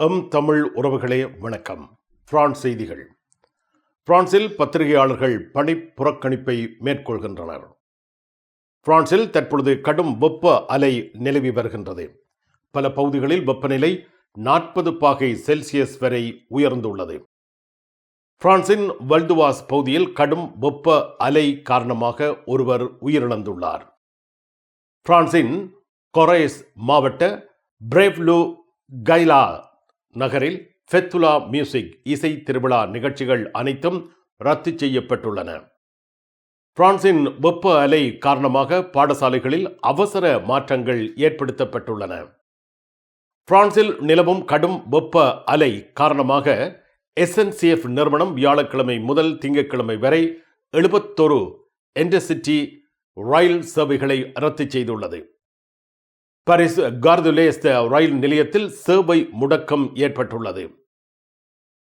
தமிழ் உறவுகளே வணக்கம். பிரான்ஸ் செய்திகள். பிரான்சில் பத்திரிகையாளர்கள் பணி புறக்கணிப்பை மேற்கொள்கின்றனர். பிரான்சில் தற்பொழுது கடும் வெப்ப அலை நிலவி வருகின்றது. பல பகுதிகளில் வெப்பநிலை 40 பாகை செல்சியஸ் வரை உயர்ந்துள்ளது. பிரான்சின் வல்டுவாஸ் பகுதியில் கடும் வெப்ப அலை காரணமாக ஒருவர் உயிரிழந்துள்ளார். பிரான்சின் கொரேஸ் மாவட்ட பிரேவ்லு கைலா நகரில் ஃபெத்துலா மியூசிக் இசை திருவிழா நிகழ்ச்சிகள் அனைத்தும் ரத்து செய்யப்பட்டுள்ளன. பிரான்சின் வெப்ப அலை காரணமாக பாடசாலைகளில் அவசர மாற்றங்கள் ஏற்படுத்தப்பட்டுள்ளன. பிரான்சில் நிலவும் கடும் வெப்ப அலை காரணமாக SNCF நிறுவனம் வியாழக்கிழமை முதல் திங்கட்கிழமை வரை 71 இன்டர்சிட்டி ரயில் சேவைகளை ரத்து செய்துள்ளது. பாரிஸ் கார்துலேஸ் ரயில் நிலையத்தில் சேவை முடக்கம் ஏற்பட்டுள்ளது.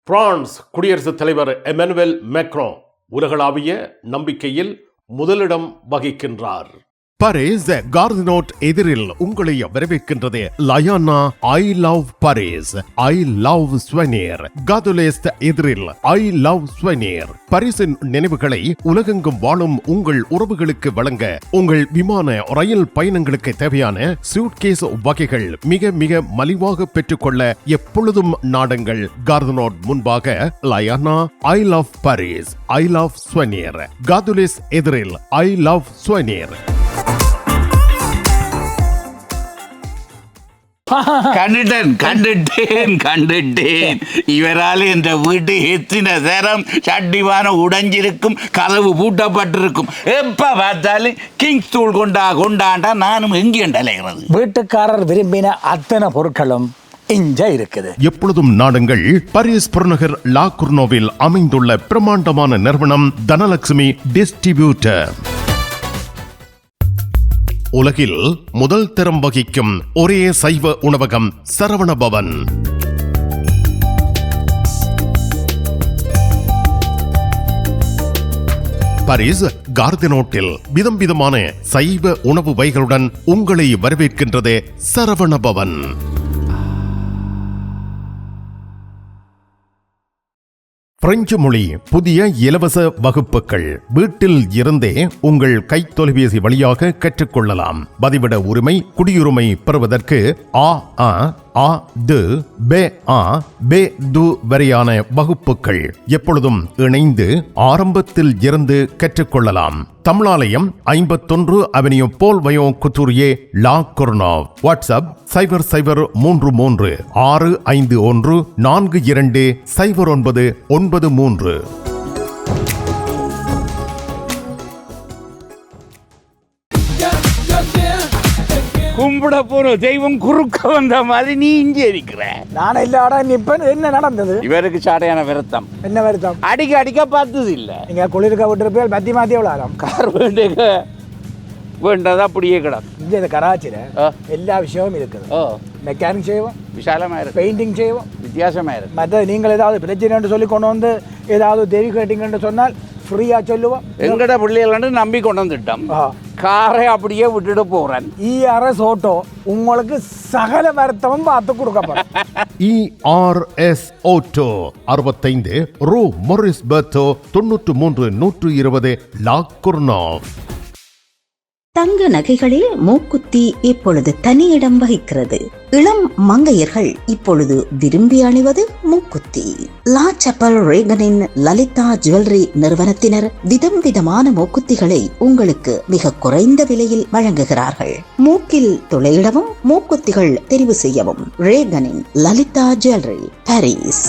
பிரான்ஸ் குடியரசுத் தலைவர் எமனுவேல் மேக்ரான் உலகளாவிய நம்பிக்கையில் முதலிடம் வகிக்கின்றார். பாரிஸ் கார்தினோட் எதிரில் உங்களை வரவேற்கின்றது லயானா I love Paris, I love souvenir. காதுலேஸ் எதிரில் ஐ லவ் ஸ்வெனிர். பாரிஸின் நினைவுகளை உலகெங்கும் வாழும் உங்கள் உறவுகளுக்கு வழங்க உங்கள் விமான ரயில் பயணங்களுக்கு தேவையான சூட்கேஸ் வகைகள் மிக மிக மலிவாக பெற்றுக்கொள்ள எப்பொழுதும் நாடுங்கள். கார்தினோட் முன்பாக லயானா I love Paris, I love souvenir. காதுலேஸ் எதிரில் ஐ லவ் ஸ்வெனிர். கண்டுட்டேன். இவரால் என்ற வீட்டு எத்தனை தரம் சட்டிவான உடைஞ்சிருக்கும், கதவு பூட்டப்பட்டிருக்கும். எப்ப பார்த்தாலும் கிங்ஸ் தூள் கொண்டாண்டா நானும் எங்கேண்டலைகிறது. வீட்டுக்காரர் விரும்பின அத்தனை பொருட்களும் இங்க இருக்குது. எப்பொழுதும் நாடுங்கள் பாரிஸ் புறநகர் லா குர்னோவில் அமைந்துள்ள பிரமாண்டமான நிறுவனம் தனலட்சுமி டிஸ்ட்ரிபியூட்டர். உலகில் முதல் தரம் வகிக்கும் ஒரே சைவ உணவகம் சரவண பவன். பாரிஸ் கார்தினோட்டில் விதம் விதமான சைவ உணவு வகைகளுடன் உங்களை வரவேற்கின்றது சரவண பவன். பிரெஞ்சு மொழி புதிய இலவச வகுப்புகள் வீட்டில் இருந்தே உங்கள் கைத்தொலைபேசி வழியாக கற்றுக்கொள்ளலாம். பதிவிட உரிமை, குடியுரிமை பெறுவதற்கு வரையான வகுப்புகள் எப்பொழுதும் இணைந்து ஆரம்பத்தில் இருந்து கற்றுக்கொள்ளலாம். தமிழாலயம் 51 அவென்யூ போல் வயோ குத்தூரியே லா குர்னோவ். வாட்ஸ்அப் 0033 651 42 0993. கும்பிட போற தெய்வம் குறுக்க வந்த மாதிரி நீ இங்கே இருக்கிற. நான் இல்லாடா நிப்பேன். என்ன நடந்தது? இவருக்கு சாடையான வருத்தம். என்ன வருத்தம்? அடிக்க பார்த்தது இல்ல. நீங்க குளிர்க்க விட்டுருப்பேன். மாத்தி எவ்வளோ கார் வேண்டதா அப்படியே கிடக்கும். இங்க கராச்சியில எல்லா விஷயமும் இருக்குது. மெக்கானிக் செய்வோம், விசாலமா இருக்கு. பெயிண்டிங் செய்வோம், வித்தியாசமா இருக்கு. மற்ற நீங்கள் ஏதாவது பிரச்சனை சொல்லி கொண்டு வந்து ஏதாவது தெரி கேட்டீங்கன்னு சொன்னால் ஃப்ரீயா சொல்லுவோம். எங்கட பிள்ளைகள் நம்பி கொண்டு வந்துட்டோம். காரை அப்படியே விட்டுட்டு போறேன். ERS ஆட்டோ உங்களுக்கு சகல வருத்தமும் பார்த்து கொடுக்கப்படும். ERS ஆட்டோ 65 ரூ மொரிஸ் பெர்த்தோ 93 120 லா குர்னோவ். தங்க நகைகளில் மூக்குத்தி இப்பொழுது தனியிடம் வகிக்கிறது. இளம் மங்கையர்கள் இப்பொழுது விரும்பி அணிவது மூக்குத்தி. லா சப்பல் ரேகனின் லலிதா ஜுவல்லரி நிறுவனத்தினர் விதம் விதமான மூக்குத்திகளை உங்களுக்கு மிக குறைந்த விலையில் வழங்குகிறார்கள். மூக்கில் துளையிடவும் மூக்குத்திகள் தெரிவு செய்யவும் ரேகனின் லலிதா ஜுவல்லரி, பாரிஸ்.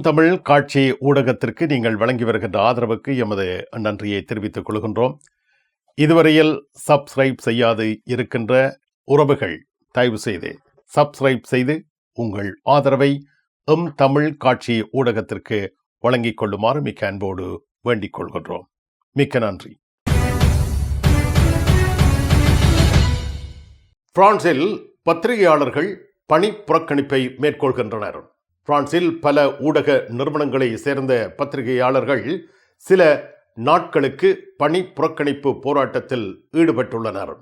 தமிழ் காட்சி ஊடகத்திற்கு நீங்கள் வழங்கி வருகின்ற ஆதரவுக்கு எமது நன்றியை தெரிவித்துக் கொள்கின்றோம். இதுவரையில் சப்ஸ்கிரைப் செய்யாது இருக்கின்ற உறவுகள் தயவு செய்து சப்ஸ்கிரைப் செய்து உங்கள் ஆதரவை தமிழ் காட்சி ஊடகத்திற்கு வழங்கிக் கொள்ளுமாறு மிக்க அன்போடு வேண்டிக் கொள்கின்றோம். மிக்க நன்றி. பிரான்சில் பத்திரிகையாளர்கள் பணி புறக்கணிப்பை மேற்கொள்கின்றனர். பிரான்சில் பல ஊடக நிறுவனங்களை சேர்ந்த பத்திரிகையாளர்கள் சில நாட்களுக்கு பணி புறக்கணிப்பு போராட்டத்தில் ஈடுபட்டுள்ளனர்.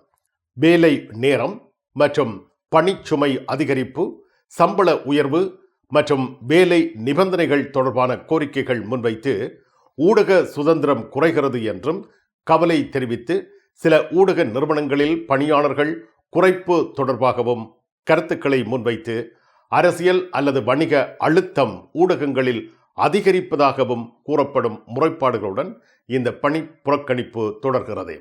வேலை நேரம் மற்றும் பணிச்சுமை அதிகரிப்பு, சம்பள உயர்வு மற்றும் வேலை நிபந்தனைகள் தொடர்பான கோரிக்கைகள் முன்வைத்து ஊடக சுதந்திரம் குறைகிறது என்றும் கவலை தெரிவித்து சில ஊடக நிறுவனங்களில் பணியாளர்கள் குறைப்பு தொடர்பாகவும் கருத்துக்களை முன்வைத்து அரசியல் அல்லது வணிக அழுத்தம் ஊடகங்களில் அதிகரிப்பதாகவும் கூறப்படும் முறைப்பாடுகளுடன் இந்த பணி புறக்கணிப்பு தொடர்கிறது.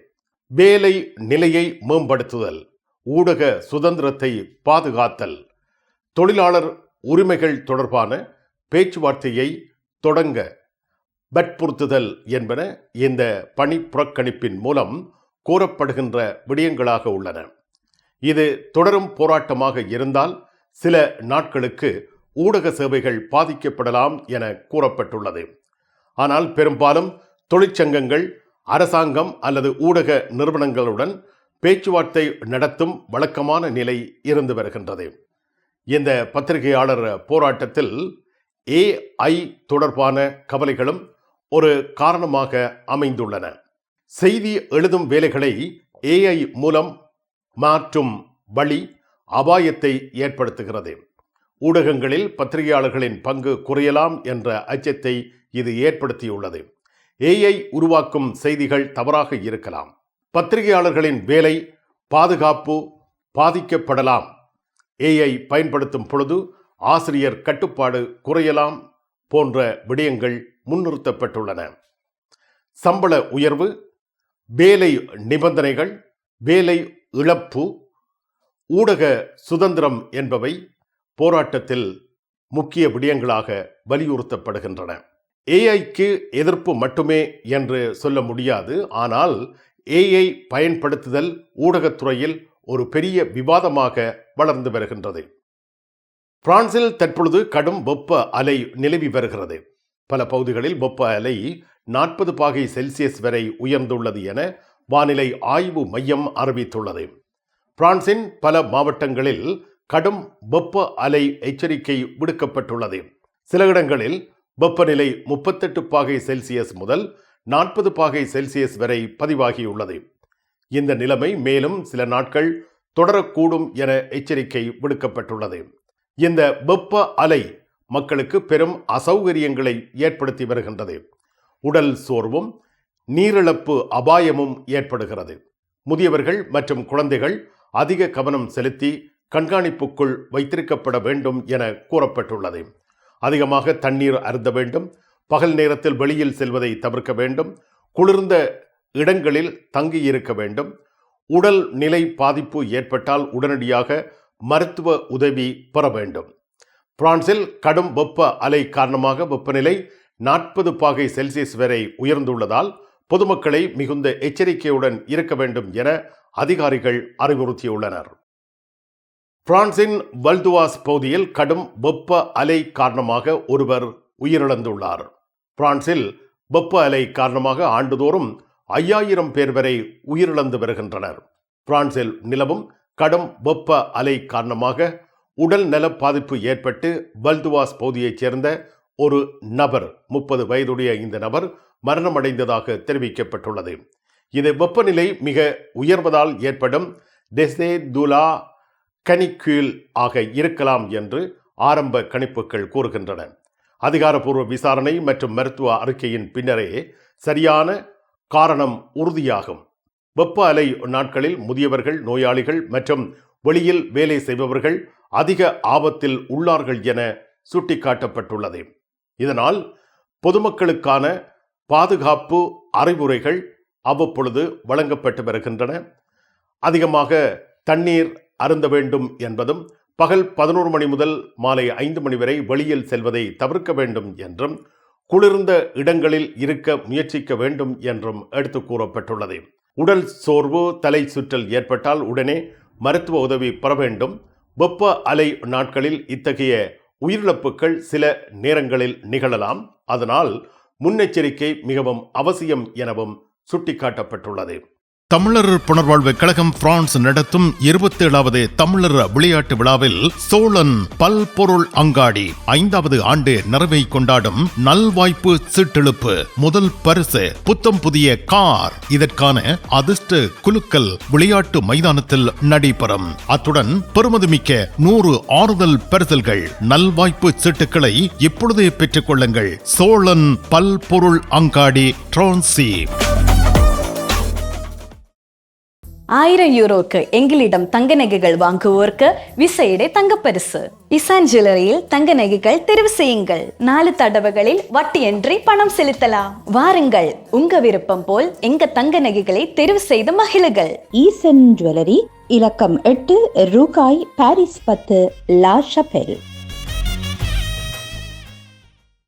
வேலை நிலையை மேம்படுத்துதல், ஊடக சுதந்திரத்தை பாதுகாத்தல், தொழிலாளர் உரிமைகள் தொடர்பான பேச்சுவார்த்தையை தொடங்க வற்புறுத்துதல் என்பன இந்த பணி புறக்கணிப்பின் மூலம் கூறப்படுகின்ற விடயங்களாக உள்ளன. இது தொடரும் போராட்டமாக இருந்தால் சில நாட்களுக்கு ஊடக சேவைகள் பாதிக்கப்படலாம் என கூறப்பட்டுள்ளது. ஆனால் பெரும்பாலும் தொழிற்சங்கங்கள் அரசாங்கம் அல்லது ஊடக நிறுவனங்களுடன் பேச்சுவார்த்தை நடத்தும் வழக்கமான நிலை இருந்து வருகின்றது. இந்த பத்திரிகையாளர் போராட்டத்தில் AI தொடர்பான கவலைகளும் ஒரு காரணமாக அமைந்துள்ளன. செய்தி எழுதும் வேலைகளை AI மூலம் மாற்றும் வழி அபாயத்தை ஏற்படுத்துகிறது. ஊடகங்களில் பத்திரிகையாளர்களின் பங்கு குறையலாம் என்ற அச்சத்தை இது ஏற்படுத்தியுள்ளது. AI உருவாக்கும் செய்திகள் தவறாக இருக்கலாம். பத்திரிகையாளர்களின் வேலை பாதுகாப்பு பாதிக்கப்படலாம். AI பயன்படுத்தும் பொழுது ஆசிரியர் கட்டுப்பாடு குறையலாம் போன்ற விடயங்கள் முன்னிறுத்தப்பட்டுள்ளன. சம்பள உயர்வு, வேலை நிபந்தனைகள், வேலை இழப்பு, ஊடக சுதந்திரம் என்பவை போராட்டத்தில் முக்கிய விடயங்களாக வலியுறுத்தப்படுகின்றன. AI-க்கு எதிர்ப்பு மட்டுமே என்று சொல்ல முடியாது. ஆனால் AI பயன்படுத்துதல் ஊடகத்துறையில் ஒரு பெரிய விவாதமாக வளர்ந்து வருகின்றது. பிரான்சில் தற்பொழுது கடும் வெப்ப அலை நிலவி வருகிறது. பல பகுதிகளில் வெப்ப அலை 40 பாகை செல்சியஸ் வரை உயர்ந்துள்ளது என வானிலை ஆய்வு மையம் அறிவித்துள்ளது. பிரான்சின் பல மாவட்டங்களில் கடும் வெப்ப அலை எச்சரிக்கை விடுக்கப்பட்டுள்ளது. சில இடங்களில் வெப்பநிலை 38 பாகை செல்சியஸ் முதல் 40 பாகை செல்சியஸ் வரை பதிவாகியுள்ளது. இந்த நிலைமை மேலும் சில நாட்கள் தொடரக்கூடும் என எச்சரிக்கை விடுக்கப்பட்டுள்ளது. இந்த வெப்ப அலை மக்களுக்கு பெரும் அசௌகரியங்களை ஏற்படுத்தி வருகின்றது. உடல் சோர்வும் நீரிழப்பு அபாயமும் ஏற்படுகிறது. முதியவர்கள் மற்றும் குழந்தைகள் அதிக கவனம் செலுத்தி கண்காணிப்புக்குள் வைத்திருக்கப்பட வேண்டும் என கூறப்பட்டுள்ளது. அதிகமாக தண்ணீர் அருந்த வேண்டும். பகல் நேரத்தில் வெளியில் செல்வதை தவிர்க்க வேண்டும். குளிர்ந்த இடங்களில் தங்கியிருக்க வேண்டும். உடல் நிலை பாதிப்பு ஏற்பட்டால் உடனடியாக மருத்துவ உதவி பெற வேண்டும். பிரான்சில் கடும் வெப்ப அலை காரணமாக வெப்பநிலை 40 பாகை செல்சியஸ் வரை உயர்ந்துள்ளதால் பொதுமக்களை மிகுந்த எச்சரிக்கையுடன் இருக்க வேண்டும் என அதிகாரிகள் அறிவுறுத்தியுள்ளனர். பிரான்சின் வல்துவாஸ் பகுதியில் கடும் வெப்ப அலை காரணமாக ஒருவர் உயிரிழந்துள்ளார். பிரான்சில் வெப்ப அலை காரணமாக ஆண்டுதோறும் 5000 பேர் வரை உயிரிழந்து வருகின்றனர். பிரான்சில் நிலவும் கடும் வெப்ப அலை காரணமாக உடல் நல பாதிப்பு ஏற்பட்டு வல்துவாஸ் பகுதியைச் சேர்ந்த ஒரு நபர், 30 வயதுடைய இந்த நபர் மரணமடைந்ததாக தெரிவிக்கப்பட்டுள்ளது. இது வெப்பநிலை மிக உயர்வதால் ஏற்படும் டெசே துலா கனிக்யூல் ஆக இருக்கலாம் என்று ஆரம்ப கணிப்புகள் கூறுகின்றன. அதிகாரப்பூர்வ விசாரணை மற்றும் மருத்துவ அறிக்கையின் பின்னரே சரியான காரணம் உறுதியாகும். வெப்ப அலை நாட்களில் முதியவர்கள், நோயாளிகள் மற்றும் வெளியில் வேலை செய்பவர்கள் அதிக ஆபத்தில் உள்ளார்கள் என சுட்டிக்காட்டப்பட்டுள்ளது. இதனால் பொதுமக்களுக்கான பாதுகாப்பு அறிவுரைகள் அவ்வப்பொழுது வழங்கப்பட்டு வருகின்றன. அதிகமாக தண்ணீர் அருந்த வேண்டும் என்பதும், பகல் 11 மணி முதல் மாலை 5 மணி வரை வெளியில் செல்வதை தவிர்க்க வேண்டும் என்றும், குளிர்ந்த இடங்களில் இருக்க முயற்சிக்க வேண்டும் என்றும் எடுத்து கூறப்பட்டுள்ளது. உடல் சோர்வு, தலை சுற்றல் ஏற்பட்டால் உடனே மருத்துவ உதவி பெற வேண்டும். வெப்ப அலை நாட்களில் இத்தகைய உயிரிழப்புகள் சில நேரங்களில் நிகழலாம். அதனால் முன்னெச்சரிக்கை மிகவும் அவசியம் எனவும் சுட்டிக்காட்டப்பட்டுள்ளது. தமிழர் புனர்வாழ்வு கழகம் பிரான்ஸ் நடத்தும் 27வது தமிழர் விளையாட்டு விழாவில் சோழன் பல்பொருள் அங்காடி 5வது ஆண்டு நிறைவை கொண்டாடும் நல்வாய்ப்பு சீட்டெழுப்பு. முதல் பரிசு புத்தம் புதிய கார். இதற்கான அதிர்ஷ்ட குலுக்கல் விளையாட்டு மைதானத்தில் நடைபெறும். அத்துடன் பெறுமதிமிக்க 100 ஆறுதல் பரிசல்கள். நல்வாய்ப்பு சீட்டுக்களை இப்பொழுதே பெற்றுக் கொள்ளுங்கள். சோழன் பல்பொருள் அங்காடி ட்ரான்சி. 1000 யூரோக்கு எங்களிடம் தங்க நகைகள் வாங்குவோருக்கு விசேட தங்கப்பரிசு. இசான் ஜுவல்லரியில் தங்க நகைகள் தெரிவு செய்யுங்கள். 4 தடவைகளில் வட்டியின்றி பணம் செலுத்தலாம். வாருங்கள், உங்க விருப்பம் போல் எங்க தங்க நகைகளை தெரிவு செய்து மகிழுங்கள். ஈசன் ஜுவல்லரி, இலக்கம் 8, ரூகாய், பாரிஸ் 10, லா ஷபெல்.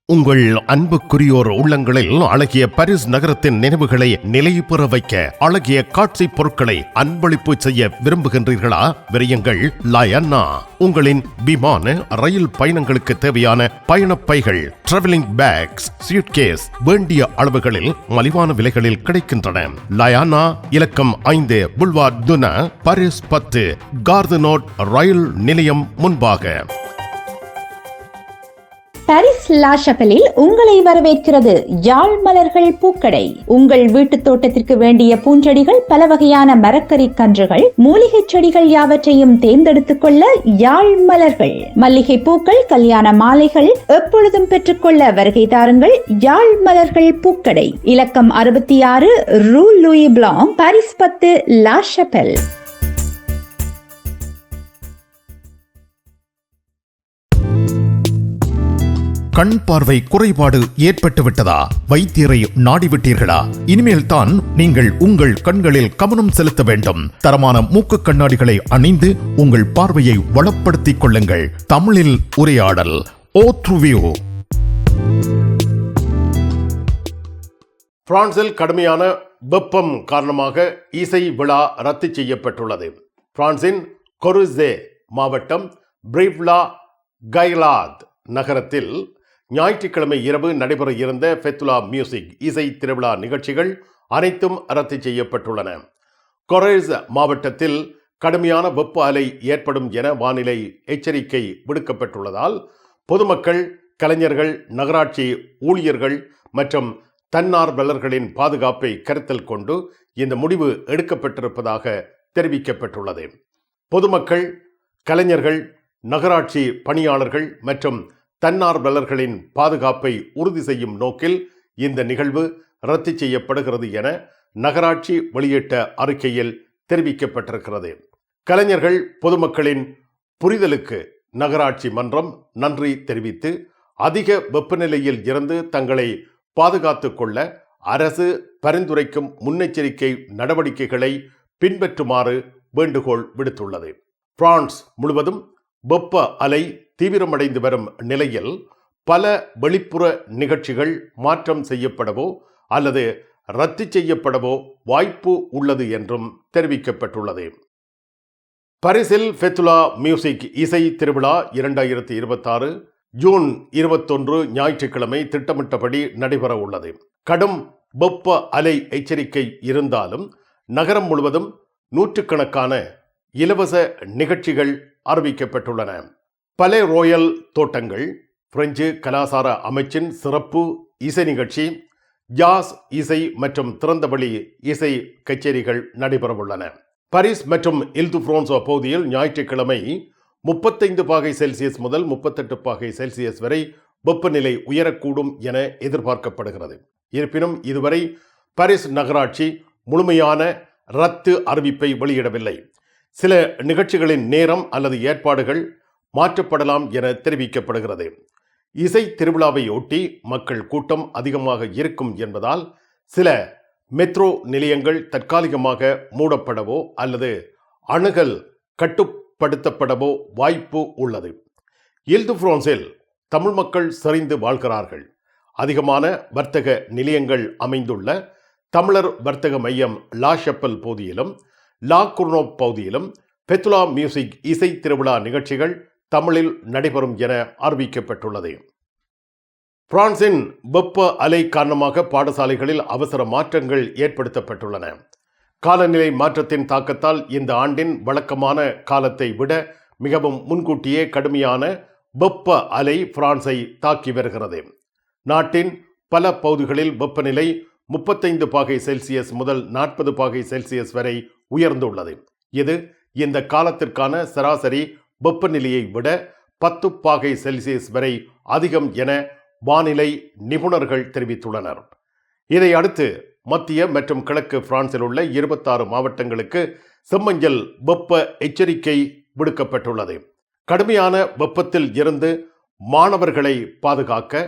உங்கள் அன்புக்குரியோர் உள்ளங்களில் அழகிய பாரிஸ் நகரத்தின் நினைவுகளை நிலைபெற வைக்க அழகிய காட்சி பொருட்களை அன்பளிப்பு செய்ய விரும்புகின்றீர்களா? விரையுங்கள் லயன்னா. உங்களின் விமான ரயில் பயணங்களுக்கு தேவையான பயணப்பைகள், டிராவலிங் பேக்ஸ், சூட்கேஸ் வேண்டிய அளவுகளில் மலிவான விலைகளில் கிடைக்கின்றன. லயானா, இலக்கம் 5, புல்வார்ட் துனா, பாரிஸ் 10, கார்தனோட் ரயில் நிலையம் முன்பாக. பாரிஸ் லா ஷபெலில் உங்களை வரவேற்கிறது யாழ் மலர்கள் பூக்கடை. உங்கள் வீட்டு தோட்டத்திற்கு வேண்டிய பூஞ்செடிகள், பல வகையான மரக்கறி கன்றுகள், மூலிகை செடிகள் யாவற்றையும் தேர்ந்தெடுத்துக் கொள்ள யாழ் மலர்கள். மல்லிகை பூக்கள், கல்யாண மாலைகள் எப்பொழுதும் பெற்றுக்கொள்ள வருகை தாருங்கள். யாழ் மலர்கள் பூக்கடை, இலக்கம் 66, Rue Louis Blanc, Paris 10, La Chapelle. கண் பார்வை குறைபாடு ஏற்பட்டு விட்டதா? வைத்தியரை நாடிவிட்டீர்களா? இனிமேல் தான் நீங்கள் உங்கள் கண்களில் கவனம் செலுத்த வேண்டும். தரமான மூக்கு கண்ணாடிகளை அணிந்து உங்கள் பார்வையை வளப்படுத்திக் கொள்ளுங்கள். தமிழில் உரையாடல் ஓத்ருவியூ. பிரான்சில் கடுமையான வெப்பம் காரணமாக இசை விழா ரத்து செய்யப்பட்டுள்ளது. பிரான்சின் கொருசே மாவட்டம் பிரிவ்லா கைலாத் நகரத்தில் ஞாயிற்றுக்கிழமை இரவு நடைபெற இருந்த ஃபெத்துலா மியூசிக் இசை திருவிழா நிகழ்ச்சிகள் அனைத்தும் ரத்து செய்யப்பட்டுள்ளன. கொரேஸ் மாவட்டத்தில் கடுமையான வெப்ப அலை ஏற்படும் என வானிலை எச்சரிக்கை விடுக்கப்பட்டுள்ளதால் பொதுமக்கள், கலைஞர்கள், நகராட்சி ஊழியர்கள் மற்றும் தன்னார்வலர்களின் பாதுகாப்பை கருத்தில் கொண்டு இந்த முடிவு எடுக்கப்பட்டிருப்பதாக தெரிவிக்கப்பட்டுள்ளது. பொதுமக்கள், கலைஞர்கள், நகராட்சி பணியாளர்கள் மற்றும் தன்னார்வலர்களின் பாதுகாப்பை உறுதி செய்யும் நோக்கில் இந்த நிகழ்வு ரத்து செய்யப்படுகிறது என நகராட்சி வெளியிட்ட அறிக்கையில் தெரிவிக்கப்பட்டிருக்கிறது. கலைஞர்கள், பொதுமக்களின் புரிதலுக்கு நகராட்சி மன்றம் நன்றி தெரிவித்து அதிக வெப்பநிலையில் இருந்து தங்களை பாதுகாத்துக் கொள்ள அரசு பரிந்துரைக்கும் முன்னெச்சரிக்கை நடவடிக்கைகளை பின்பற்றுமாறு வேண்டுகோள் விடுத்துள்ளது. பிரான்ஸ் முழுவதும் வெப்ப அலை தீவிரமடைந்து வரும் நிலையில் பல வெளிப்புற நிகழ்ச்சிகள் மாற்றம் செய்யப்படவோ அல்லது ரத்து செய்யப்படவோ வாய்ப்பு உள்ளது என்றும் தெரிவிக்கப்பட்டுள்ளது. பாரிஸில் ஃபெத்துலா மியூசிக் இசை திருவிழா 2026 ஜூன் 21 ஞாயிற்றுக்கிழமை திட்டமிட்டபடி நடைபெற உள்ளது. கடும் வெப்ப அலை எச்சரிக்கை இருந்தாலும் நகரம் முழுவதும் நூற்றுக்கணக்கான இலவச நிகழ்ச்சிகள் அறிவிக்கப்பட்டுள்ளன. பலே ரோயல் தோட்டங்கள், பிரெஞ்சு கலாசார அமைச்சின் சிறப்பு இசை நிகழ்ச்சி, ஜாஸ் இசை மற்றும் திறந்தவெளி இசை கச்சேரிகள் நடைபெறவுள்ளன. பாரிஸ் மற்றும் இல்-து-பிரான்ஸ் பகுதியில் ஞாயிற்றுக்கிழமை 35°C முதல் 38°C வரை வெப்பநிலை உயரக்கூடும் என எதிர்பார்க்கப்படுகிறது. இருப்பினும் இதுவரை பாரிஸ் நகராட்சி முழுமையான ரத்து அறிவிப்பை வெளியிடவில்லை. சில நிகழ்ச்சிகளின் நேரம் அல்லது ஏற்பாடுகள் மாற்றப்படலாம் என தெரிவிக்கப்படுகிறது. இசை திருவிழாவை ஒட்டி மக்கள் கூட்டம் அதிகமாக இருக்கும் என்பதால் சில மெட்ரோ நிலையங்கள் தற்காலிகமாக மூடப்படவோ அல்லது அணுகல் கட்டுப்படுத்தப்படவோ வாய்ப்பு உள்ளது. இல்-து-பிரான்ஸில் தமிழ் மக்கள் செறிந்து வாழ்கிறார்கள். அதிகமான வர்த்தக நிலையங்கள் அமைந்துள்ள தமிழர் வர்த்தக மையம் லா ஷப்பல் பகுதியிலும் லா குர்னோப் பகுதியிலும் ஃபெத்துலா மியூசிக் இசை திருவிழா நிகழ்ச்சிகள் தமிழில் நடைபெறும் என அறிவிக்கப்பட்டுள்ளது. பிரான்சின் வெப்ப அலை காரணமாக பாடசாலைகளில் அவசர மாற்றங்கள் ஏற்படுத்தப்பட்டுள்ளன. காலநிலை மாற்றத்தின் தாக்கத்தால் இந்த ஆண்டின் வழக்கமான காலத்தை விட மிகவும் முன்கூட்டியே கடுமையான வெப்ப அலை பிரான்ஸை தாக்கி வருகிறது. நாட்டின் பல பகுதிகளில் வெப்பநிலை 35 பாகை செல்சியஸ் முதல் 40 பாகை செல்சியஸ் வரை உயர்ந்துள்ளது. இது இந்த காலத்திற்கான சராசரி வெப்பநிலையை விட 10 பாகை செல்சியஸ் வரை அதிகம் என வானிலை நிபுணர்கள் தெரிவித்துள்ளனர். இதை அடுத்து மத்திய மற்றும் கிழக்கு பிரான்சில் உள்ள 26 மாவட்டங்களுக்கு செம்மஞ்சள் வெப்ப எச்சரிக்கை விடுக்கப்பட்டுள்ளது. கடுமையான வெப்பத்தில் இருந்து மாணவர்களை பாதுகாக்க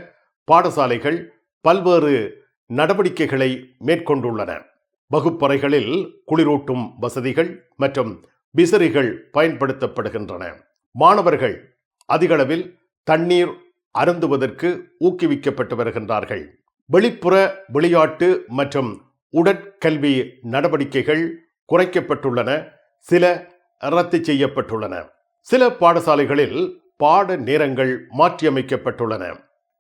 பாடசாலைகள் பல்வேறு நடவடிக்கைகளை மேற்கொண்டுள்ளன. வகுப்பறைகளில் குளிரூட்டும் வசதிகள் மற்றும் விசிறிகள் பயன்படுத்தப்படுகின்றன. மாணவர்கள் அதிகளவில் தண்ணீர் அருந்துவதற்கு ஊக்குவிக்கப்பட்டு வருகின்றார்கள். வெளிப்புற விளையாட்டு மற்றும் உடற்கல்வி நடவடிக்கைகள் குறைக்கப்பட்டுள்ளன, சில ரத்து செய்யப்பட்டுள்ளன. சில பாடசாலைகளில் பாட நேரங்கள் மாற்றியமைக்கப்பட்டுள்ளன.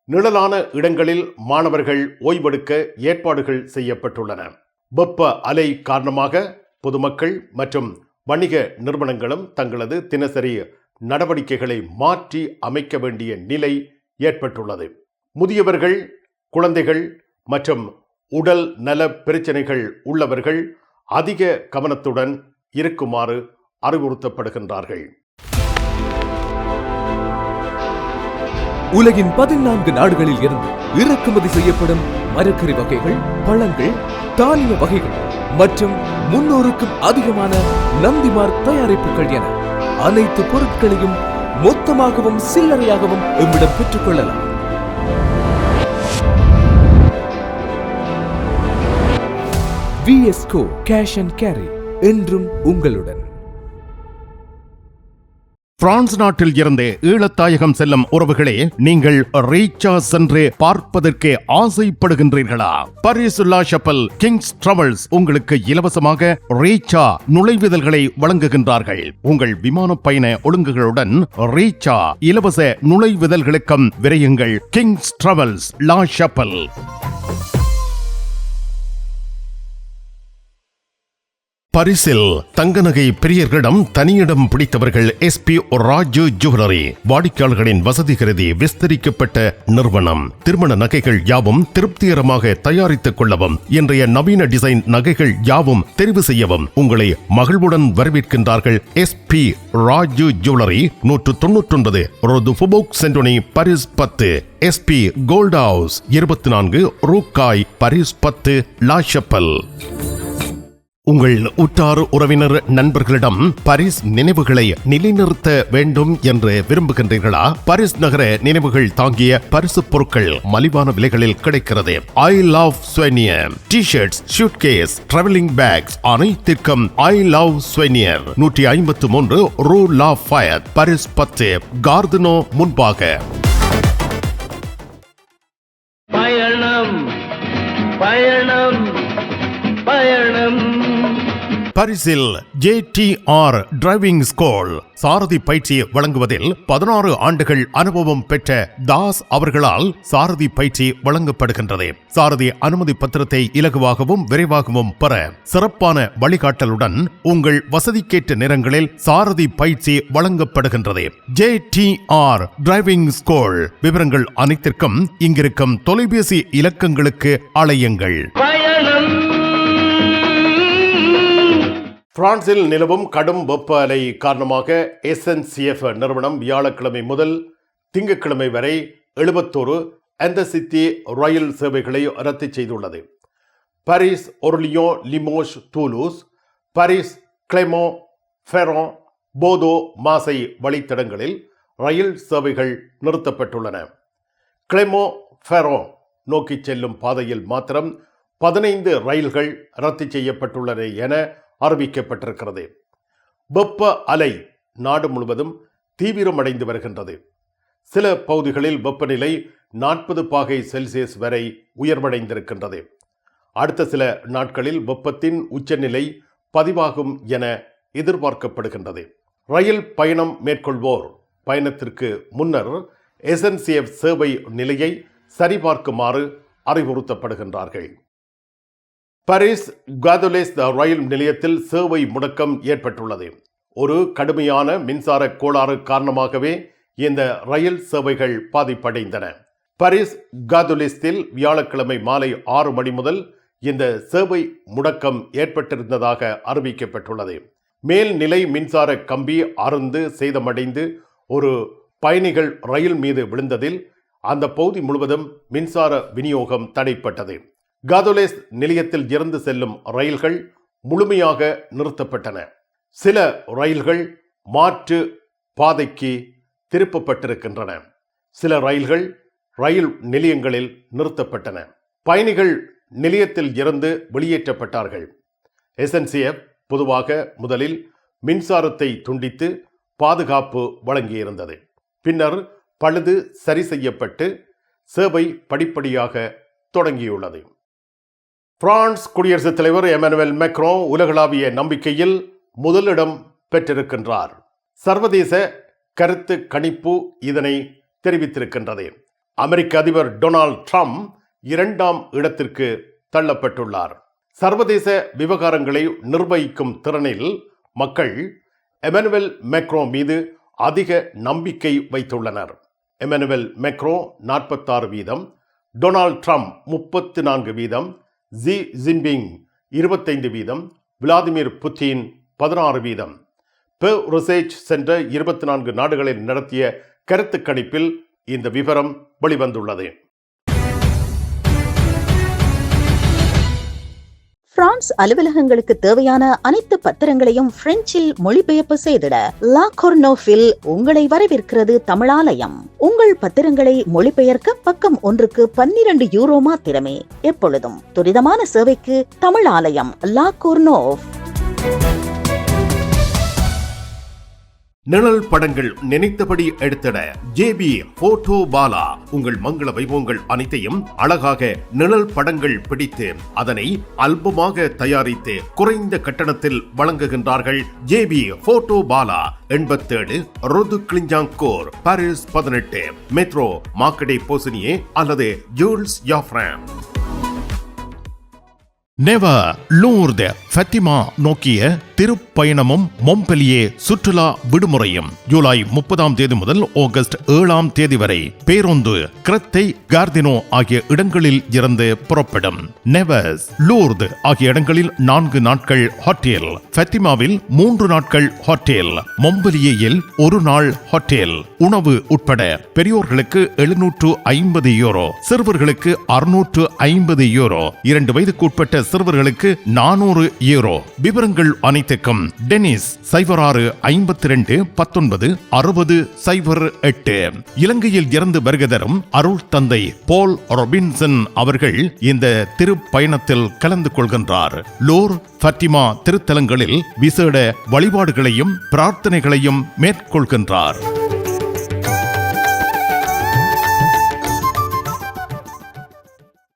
நிழலான இடங்களில் மாணவர்கள் ஓய்வெடுக்க ஏற்பாடுகள் செய்யப்பட்டுள்ளன. வெப்ப அலை காரணமாக பொதுமக்கள் மற்றும் வணிக நிறுவனங்களும் தங்களது தினசரி நடவடிக்கைகளை மாற்றி அமைக்க வேண்டிய நிலை ஏற்பட்டுள்ளது. முதியவர்கள், குழந்தைகள் மற்றும் உடல் நல பிரச்சனைகள் உள்ளவர்கள் அதிக கவனத்துடன் இருக்குமாறு அறிவுறுத்தப்படுகின்றார்கள். உலகின் 14 நாடுகளில் இருந்து இறக்குமதி செய்யப்படும் மரக்கறி வகைகள், பழங்கள், தானிய வகைகள் மற்றும் 300க்கும் அதிகமான நந்திமார்க் தயாரிப்புகள் என அனைத்து பொருட்களையும் மொத்தமாகவும் சில்லறையாகவும் எம்மிடம் பெற்றுக் கொள்ளலாம். VSCO கேஷ் அண்ட் கேரி என்றும் உங்களுடன். பிரான்ஸ் நாட்டில் இருந்து ஈழத்தாயகம் செல்லும் உறவுகளே, நீங்கள் ரீச்சா சென்று பார்ப்பதற்கு ஆசைப்படுகின்றீர்களா? பாரிஸ் லா ஷப்பல் கிங்ஸ் டிராவல்ஸ் உங்களுக்கு இலவசமாக ரீச்சா நுழைவுதல்களை வழங்குகின்றார்கள். உங்கள் விமான பயண ஒழுங்குகளுடன் ரீச்சா இலவச நுழைவுதல்களுக்கும் விரையுங்கள். கிங்ஸ் டிராவல்ஸ் லா ஷப்பல். பரிசில் தங்க நகை பிரியர்களிடம் தனியிடம் பிடித்தவர்கள் SP ராஜு ஜுவல்லரி. வாடிக்கையாளர்களின் வசதி கருதி விஸ்தரிக்கப்பட்ட நிறுவனம். திருமண நகைகள் யாவும் திருப்திகரமாக தயாரித்துக் கொள்ளவும், இன்றைய நவீன டிசைன் நகைகள் யாவும் தெரிவு செய்யவும் உங்களை மகிழ்வுடன் வரவேற்கின்றார்கள். SP ராஜு ஜுவல்லரி, 199 ரோது ஃபுபோக் சென்டோனி, பாரிஸ் 10. SP கோல்ட் ஹவுஸ், 24 ரூகாய், பாரிஸ் 10, லா ஷப்பல். உங்கள் உற்றார் உறவினர் நண்பர்களிடம் பாரிஸ் நினைவுகளை நிலைநிறுத்த வேண்டும் என்று விரும்புகின்றீர்களா? பாரிஸ் நகர நினைவுகள் தாங்கிய பரிசு பொருட்கள் மலிவான விலைகளில் கிடைக்கிறது. I love souvenir T-shirts, suitcase, travelling packs அனைத்திற்கும் ஐ லவ் ஸ்வெனியர். 153 ரூ லா ஃபயத், பாரிஸ் 10, கார்தினோ முன்பாக. பயணம் பயணம் பயணம். பாரிஸில் JTR டிரைவிங் ஸ்கூல் சாரதி பயிற்சி வழங்குவதில் 16 ஆண்டுகள் அனுபவம் பெற்ற தாஸ் அவர்களால் சாரதி பயிற்சி வழங்கப்படுகின்றது. சாரதி அனுமதி பத்திரத்தை இலகுவாகவும் விரைவாகவும் பெற சிறப்பான வழிகாட்டலுடன் உங்கள் வசதிக்கேற்ற நேரங்களில் சாரதி பயிற்சி வழங்கப்படுகின்றது. JTR driving school. விவரங்கள் அனைத்திற்கும் இங்கிருக்கும் தொலைபேசி இலக்கங்களுக்கு அழையுங்கள். பிரான்சில் நிலவும் கடும் வெப்ப அலை காரணமாக SNCF நிறுவனம் வியாழக்கிழமை முதல் திங்கட்கிழமை வரை 71 இன்டர்சிட்டி ரயில் சேவைகளை ரத்து செய்துள்ளது. பாரிஸ் ஒர்லியோ லிமோஷ் டூலூஸ், பாரிஸ் கிளெமோ ஃபெரோன் போதோ மாசை வழித்தடங்களில் ரயில் சேவைகள் நிறுத்தப்பட்டுள்ளன. கிளெமோ ஃபெரோன் நோக்கி செல்லும் பாதையில் மாத்திரம் 15 ரயில்கள் ரத்து செய்யப்பட்டுள்ளன என அறிவிக்கப்பட்டிருக்கிறது. வெப்ப அலை நாடு முழுவதும் தீவிரமடைந்து வருகின்றது. சில பகுதிகளில் வெப்பநிலை 40 பாகை செல்சியஸ் வரை உயர்வடைந்திருக்கின்றது. அடுத்த சில நாட்களில் வெப்பத்தின் உச்சநிலை பதிவாகும் என எதிர்பார்க்கப்படுகின்றது. ரயில் பயணம் மேற்கொள்வோர் பயணத்திற்கு முன்னர் SNCF சேவை நிலையை சரிபார்க்குமாறு அறிவுறுத்தப்படுகின்றார்கள். பாரிஸ் காதுலேஸ் ரயில் நிலையத்தில் சேவை முடக்கம் ஏற்பட்டுள்ளது. ஒரு கடுமையான மின்சார கோளாறு காரணமாகவே இந்த ரயில் சேவைகள் பாதிப்படைந்தன. பாரிஸ் காதுலேஸில் வியாழக்கிழமை மாலை 6 மணி முதல் இந்த சேவை முடக்கம் ஏற்பட்டிருந்ததாக அறிவிக்கப்பட்டுள்ளது. மேல்நிலை மின்சார கம்பி அறுந்து சேதமடைந்து ஒரு பயணிகள் ரயில் மீது விழுந்ததில் அந்த பகுதி முழுவதும் மின்சார விநியோகம் தடைப்பட்டது. காதுலேஸ் நிலையத்தில் இருந்து செல்லும் ரயில்கள் முழுமையாக நிறுத்தப்பட்டன. சில ரயில்கள் மாற்று பாதைக்கு திருப்பப்பட்டிருக்கின்றன. சில ரயில்கள் ரயில் நிலையங்களில் நிறுத்தப்பட்டன. பயணிகள் நிலையத்தில் இருந்து வெளியேற்றப்பட்டார்கள். SNCF பொதுவாக முதலில் மின்சாரத்தை துண்டித்து பாதுகாப்பு வழங்கியிருந்தது. பின்னர் பழுது சரி செய்யப்பட்டு சேவை படிப்படியாக தொடங்கியுள்ளது. பிரான்ஸ் குடியரசுத் தலைவர் எமனுவல் மேக்ரோ உலகளாவிய நம்பிக்கையில் முதலிடம் பெற்றிருக்கின்றார். சர்வதேச கருத்து கணிப்பு இதனை தெரிவித்திருக்கின்றது. அமெரிக்க அதிபர் டொனால்ட் ட்ரம்ப் 2ஆம் இடத்திற்கு தள்ளப்பட்டுள்ளார். சர்வதேச விவகாரங்களை நிர்வகிக்கும் திறனில் மக்கள் எமனுவல் மேக்ரோ மீது அதிக நம்பிக்கை வைத்துள்ளனர். Emmanuel macro 46%, Donald Trump 34%, Xi Jinping 25%, Vladimir Putin 16%. பெ ரிசர்ச் சென்ற 24 நாடுகளில் நடத்திய கருத்து கணிப்பில் இந்த விவரம் வெளிவந்துள்ளது. பிரான்ஸ் அலுவலகங்களுக்கு தேவையான அனைத்து பத்திரங்களையும் பிரெஞ்சில் மொழிபெயர்ப்பு செய்திட லா கொர்னோஃபில் உங்களை வரவேற்கிறது தமிழாலயம். உங்கள் பத்திரங்களை மொழிபெயர்க்க பக்கம் ஒன்றுக்கு 12 யூரோ மாத்திரமே. எப்பொழுதும் துரிதமான சேவைக்கு தமிழாலயம், லா கொர்னோஃப். நிழல் படங்கள் நினைத்தபடி எடுத்திட JB போட்டோ பாலா. உங்கள் மங்கள வைபவங்கள் அனைத்தையும் அழகாக நிழல் படங்கள் பிடித்து அதனை ஆல்பமாக தயாரித்து குறைந்த கட்டணத்தில் வழங்குகின்றார்கள். JB photo Bala. 87 ரோது Clignancourt, Paris 18, metro Marcadet Poissonniers அல்லது Jules Joffrin. Nevers Lourdes Fatima நோக்கிய திருப்பயணமும் மொம்பெலியே சுற்றுலா விடுமுறையும் ஜூலை 30ஆம் தேதி முதல் ஆகஸ்ட் 7ஆம் தேதி வரை பேருந்து கிரத்தை கார்தினோ ஆகிய இடங்களில் இருந்து புறப்படும். நெவர்ஸ் லூர்து ஆகிய இடங்களில் 4 நாட்கள் ஹோட்டல், ஃபத்திமாவில் 3 நாட்கள் ஹோட்டல், மொம்பெலியேயில் 1 நாள் ஹோட்டல். உணவு உட்பட பெரியோர்களுக்கு 750 யூரோ, சிறுவர்களுக்கு 650 யூரோ, 2 வயதுக்கு உட்பட்ட சிறுவர்களுக்கு 400 யூரோ. விவரங்கள் அனைத்துக்கும் டெனிஸ் 06 52 19 60 08. இலங்கையில் இருந்து வருகை தரும் அருள் தந்தை போல் ரொபின்சன் அவர்கள் இந்த திருப்பயணத்தில் கலந்து கொள்கின்றார். லோர் ஃபத்திமா திருத்தலங்களில் விசேட வழிபாடுகளையும் பிரார்த்தனைகளையும் மேற்கொள்கின்றார்.